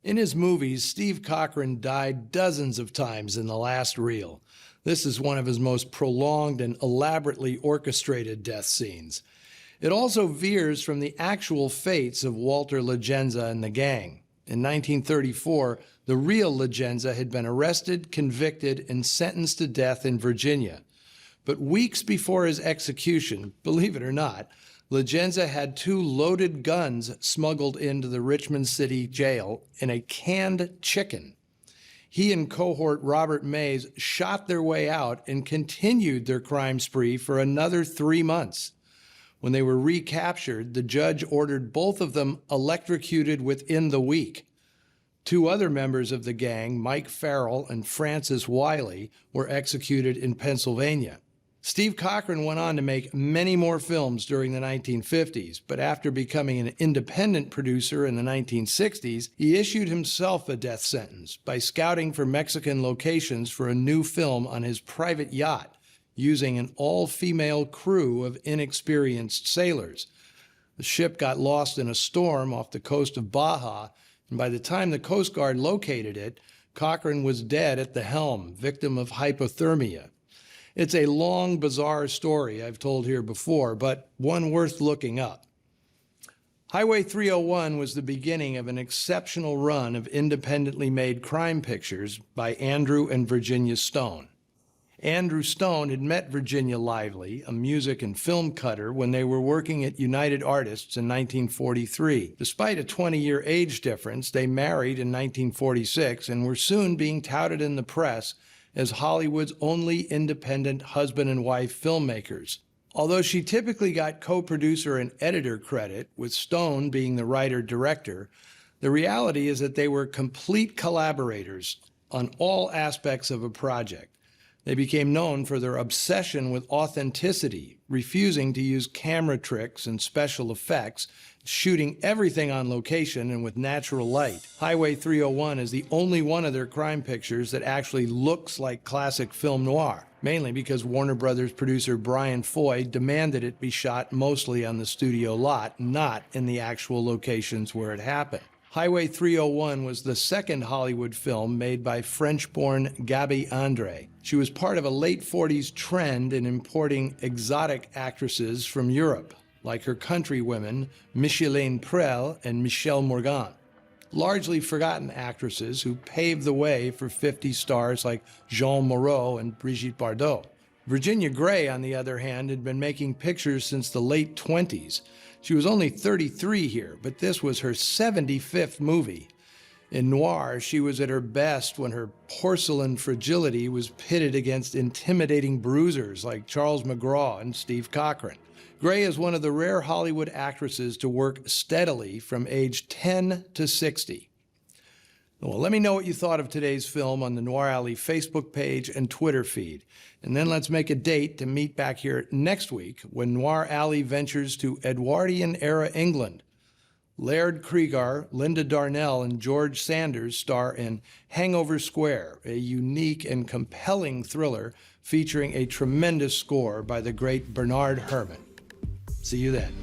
In his movies, Steve Cochran died dozens of times in the last reel. This is one of his most prolonged and elaborately orchestrated death scenes. It also veers from the actual fates of Walter Legenza and the gang. In 1934, the real Legenza had been arrested, convicted, and sentenced to death in Virginia. But weeks before his execution, believe it or not, Legenza had 2 loaded guns smuggled into the Richmond City jail in a canned chicken. He and cohort Robert Mays shot their way out and continued their crime spree for another 3 months. When they were recaptured, the judge ordered both of them electrocuted within the week. 2 other members of the gang, Mike Farrell and Francis Wiley, were executed in Pennsylvania. Steve Cochran went on to make many more films during the 1950s, but after becoming an independent producer in the 1960s, he issued himself a death sentence by scouting for Mexican locations for a new film on his private yacht, using an all-female crew of inexperienced sailors. The ship got lost in a storm off the coast of Baja, and by the time the Coast Guard located it, Cochran was dead at the helm, victim of hypothermia. It's a long, bizarre story I've told here before, but one worth looking up. Highway 301 was the beginning of an exceptional run of independently made crime pictures by Andrew and Virginia Stone. Andrew Stone had met Virginia Lively, a music and film cutter, when they were working at United Artists in 1943. Despite a 20-year age difference, they married in 1946 and were soon being touted in the press as Hollywood's only independent husband and wife filmmakers. Although she typically got co-producer and editor credit, with Stone being the writer-director, the reality is that they were complete collaborators on all aspects of a project. They became known for their obsession with authenticity, refusing to use camera tricks and special effects, shooting everything on location and with natural light. Highway 301 is the only one of their crime pictures that actually looks like classic film noir, mainly because Warner Brothers producer Brian Foy demanded it be shot mostly on the studio lot, not in the actual locations where it happened. Highway 301 was the second Hollywood film made by French-born Gaby André. She was part of a late 40s trend in importing exotic actresses from Europe, like her countrywomen Micheline Prel and Michelle Morgan, largely forgotten actresses who paved the way for 50 stars like Jean Moreau and Brigitte Bardot. Virginia Gray, on the other hand, had been making pictures since the late 20s. She was only 33 here, but this was her 75th movie. In noir, she was at her best when her porcelain fragility was pitted against intimidating bruisers like Charles McGraw and Steve Cochran. Gray is one of the rare Hollywood actresses to work steadily from age 10 to 60. Well, let me know what you thought of today's film on the Noir Alley Facebook page and Twitter feed. And then let's make a date to meet back here next week when Noir Alley ventures to Edwardian-era England. Laird Cregar, Linda Darnell, and George Sanders star in Hangover Square, a unique and compelling thriller featuring a tremendous score by the great Bernard Herrmann. See you then.